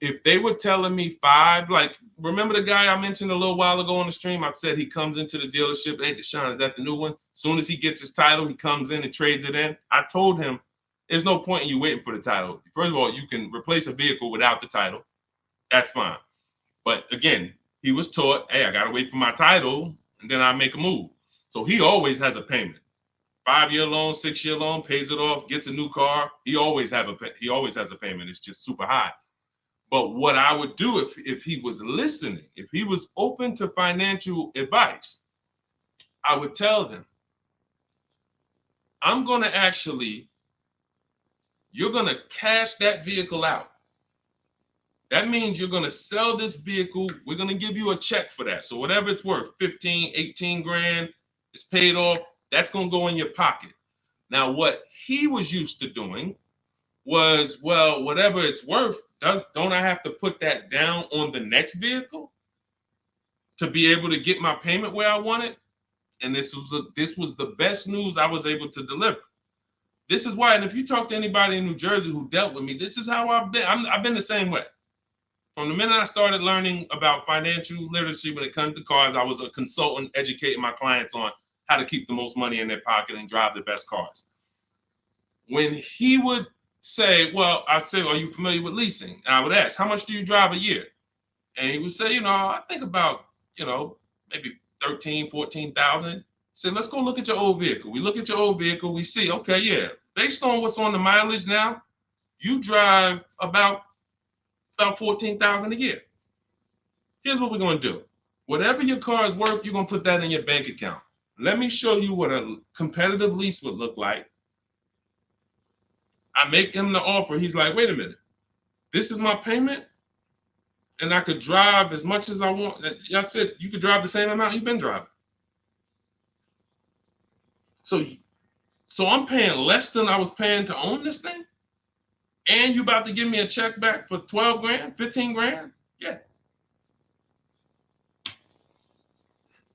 If they were telling me 5, like, remember the guy I mentioned a little while ago on the stream? I said he comes into the dealership. Hey, Deshone, is that the new one? As soon as he gets his title, he comes in and trades it in. I told him, there's no point in you waiting for the title. First of all, you can replace a vehicle without the title. That's fine. But again, he was taught, hey, I got to wait for my title, and then I make a move. So he always has a payment. 5-year loan, 6-year loan, pays it off, gets a new car. He always has a payment. It's just super high. But what I would do if he was listening, if he was open to financial advice, I would tell them, you're going to cash that vehicle out. That means you're going to sell this vehicle. We're going to give you a check for that. So whatever it's worth, 15, 18 grand, it's paid off. That's going to go in your pocket. Now, what he was used to doing was, well, whatever it's worth, don't I have to put that down on the next vehicle to be able to get my payment where I want it? And this was the best news I was able to deliver. This is why, and if you talk to anybody in New Jersey who dealt with me, this is how I've been. I've been the same way. From the minute I started learning about financial literacy when it comes to cars, I was a consultant educating my clients on how to keep the most money in their pocket and drive the best cars. When he would say, well, I say, are you familiar with leasing? And I would ask, how much do you drive a year? And he would say, I think about, maybe 13, 14,000. Say, let's go look at your old vehicle. We look at your old vehicle. We see, okay, yeah, based on what's on the mileage now, you drive about 14,000 a year. Here's what we're going to do. Whatever your car is worth, you're going to put that in your bank account. Let me show you what a competitive lease would look like. I make him the offer. He's like, wait a minute. This is my payment, and I could drive as much as I want. That's it. You could drive the same amount you've been driving. So I'm paying less than I was paying to own this thing? And you about to give me a check back for 12 grand, 15 grand? Yeah.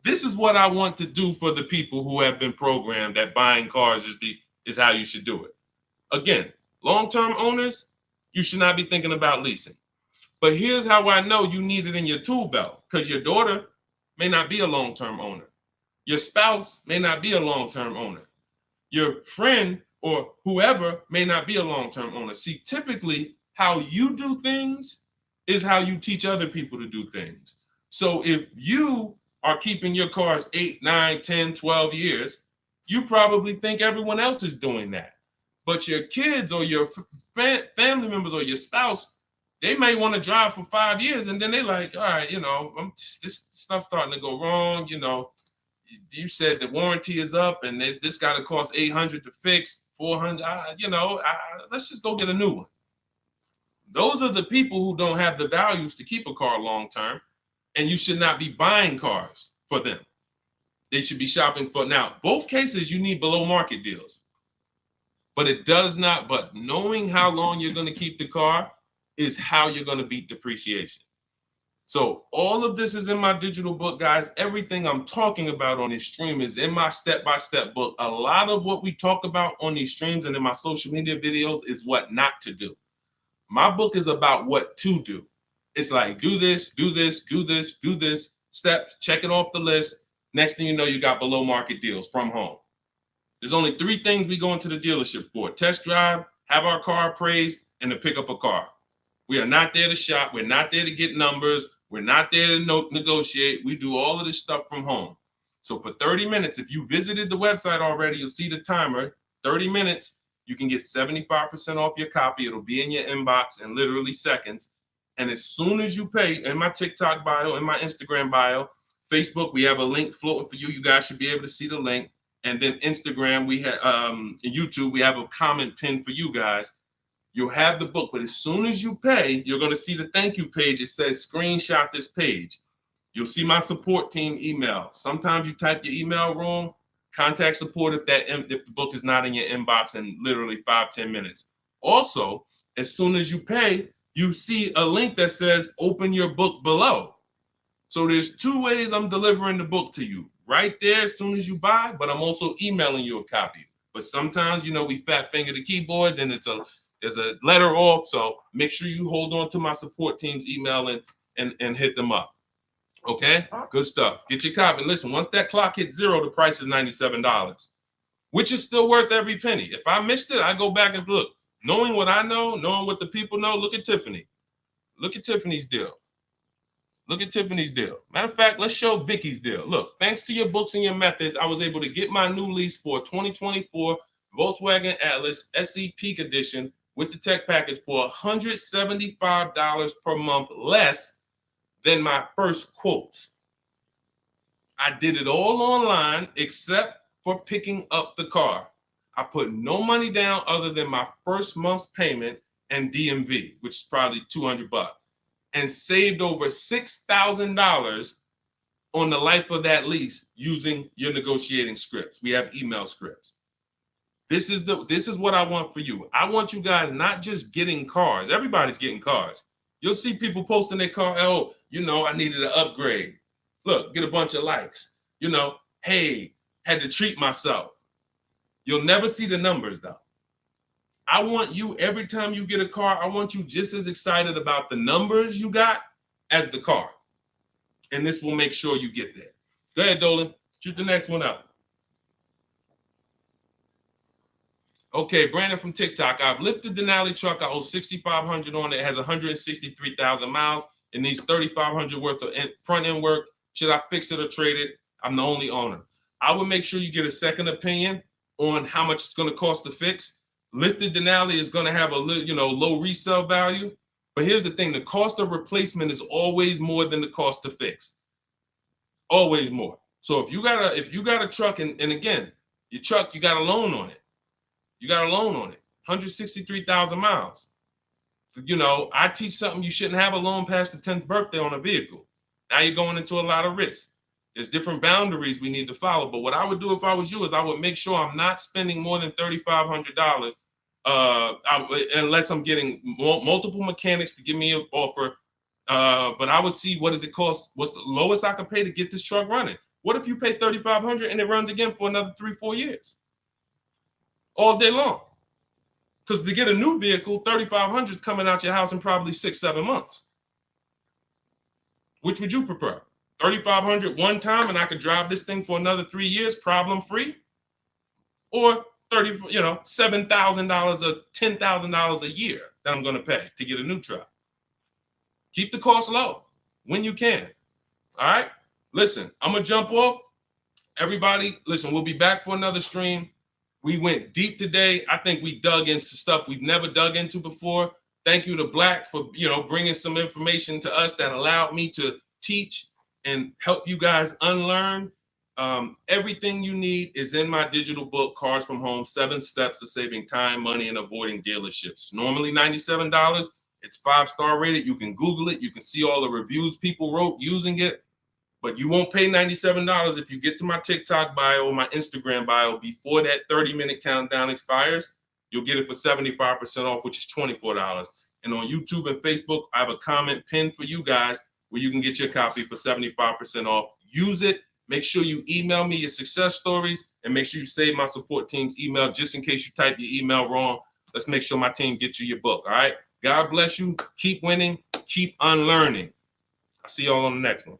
This is what I want to do for the people who have been programmed that buying cars is how you should do it. Again, long-term owners, you should not be thinking about leasing. But here's how I know you need it in your tool belt, because your daughter may not be a long-term owner. Your spouse may not be a long-term owner. Your friend or whoever may not be a long-term owner. See, typically how you do things is how you teach other people to do things. So if you are keeping your cars 8, 9, 10, 12 years, you probably think everyone else is doing that. But your kids or your family members or your spouse, they may want to drive for 5 years, and then they're like, all right, this stuff's starting to go wrong. You said the warranty is up, and this got to cost $800 to fix, $400. Let's just go get a new one. Those are the people who don't have the values to keep a car long term, and you should not be buying cars for them. They should be shopping for. Now, both cases, you need below market deals. But it does not, but knowing how long you're going to keep the car is how you're going to beat depreciation. So all of this is in my digital book, guys. Everything I'm talking about on this stream is in my step-by-step book. A lot of what we talk about on these streams and in my social media videos is what not to do. My book is about what to do. It's like, do this, do this, do this, do this, steps, check it off the list. Next thing you know, you got below market deals from home. There's only 3 things we go into the dealership for: test drive, have our car appraised, and to pick up a car. We are not there to shop. We're not there to get numbers. We're not there to negotiate. We do all of this stuff from home. So for 30 minutes, if you visited the website already, you'll see the timer. 30 minutes, you can get 75% off your copy. It'll be in your inbox in literally seconds. And as soon as you pay, in my TikTok bio, in my Instagram bio, Facebook, we have a link floating for you. You guys should be able to see the link. And then Instagram, we have YouTube, we have a comment pinned for you guys. You'll have the book, but as soon as you pay, you're going to see the thank you page. It says screenshot this page. You'll see my support team email. Sometimes you type your email wrong. Contact support if the book is not in your inbox in literally 5-10 minutes. Also, as soon as you pay, you see a link that says open your book below. So there's 2 ways I'm delivering the book to you. Right there as soon as you buy, but I'm also emailing you a copy. But sometimes, we fat finger the keyboards and there's a letter off. So make sure you hold on to my support team's email and hit them up. Okay, good stuff. Get your copy. Listen, once that clock hits 0, the price is $97, which is still worth every penny. If I missed it, I go back and look. Knowing what I know, knowing what the people know, look at Tiffany. Look at Tiffany's deal. Look at Tiffany's deal. Matter of fact, let's show Vicky's deal. Look, thanks to your books and your methods, I was able to get my new lease for a 2024 Volkswagen Atlas SE Peak Edition with the tech package for $175 per month less than my first quotes. I did it all online except for picking up the car. I put no money down other than my first month's payment and DMV, which is probably $200. and saved over $6,000 on the life of that lease using your negotiating scripts. We have email scripts. This is what I want for you. I want you guys not just getting cars. Everybody's getting cars. You'll see people posting their car. Oh, I needed an upgrade. Look, get a bunch of likes. Hey, had to treat myself. You'll never see the numbers though. I want you, every time you get a car, I want you just as excited about the numbers you got as the car. And this will make sure you get there. Go ahead, Dolan. Shoot the next one up. Okay, Brandon from TikTok. I've lifted the Denali truck. I owe $6,500 on it. It has 163,000 miles. It needs $3,500 worth of front end work. Should I fix it or trade it? I'm the only owner. I would make sure you get a second opinion on how much it's going to cost to fix. Lifted Denali is going to have a low resale value. But here's the thing: the cost of replacement is always more than the cost to fix. Always more. So if you got a truck, and again, your truck, you got a loan on it. You got a loan on it, 163,000 miles. I teach something: you shouldn't have a loan past the 10th birthday on a vehicle. Now you're going into a lot of risk. There's different boundaries we need to follow. But what I would do if I was you is I would make sure I'm not spending more than $3,500 unless I'm getting multiple mechanics to give me an offer. But I would see, what does it cost? What's the lowest I could pay to get this truck running? What if you pay $3,500 and it runs again for another 3-4 years? All day long. Because to get a new vehicle, $3,500 is coming out your house in probably 6-7 months. Which would you prefer? $3,500 one time and I could drive this thing for another 3 years problem free? Or $7,000 or $10,000 a year that I'm going to pay to get a new truck? Keep the cost low when you can. All right? Listen, I'm going to jump off. Everybody, listen, we'll be back for another stream. We went deep today. I think we dug into stuff we've never dug into before. Thank you to Black for, bringing some information to us that allowed me to teach and help you guys unlearn. Everything you need is in my digital book, Cars from Home, 7 Steps to Saving Time, Money, and Avoiding Dealerships. Normally $97. It's 5-star rated. You can Google it. You can see all the reviews people wrote using it. But you won't pay $97 if you get to my TikTok bio or my Instagram bio before that 30-minute countdown expires. You'll get it for 75% off, which is $24. And on YouTube and Facebook, I have a comment pinned for you guys where you can get your copy for 75% off. Use it. Make sure you email me your success stories, and make sure you save my support team's email just in case you type your email wrong. Let's make sure my team gets you your book. All right. God bless you. Keep winning. Keep unlearning. I'll see y'all on the next one.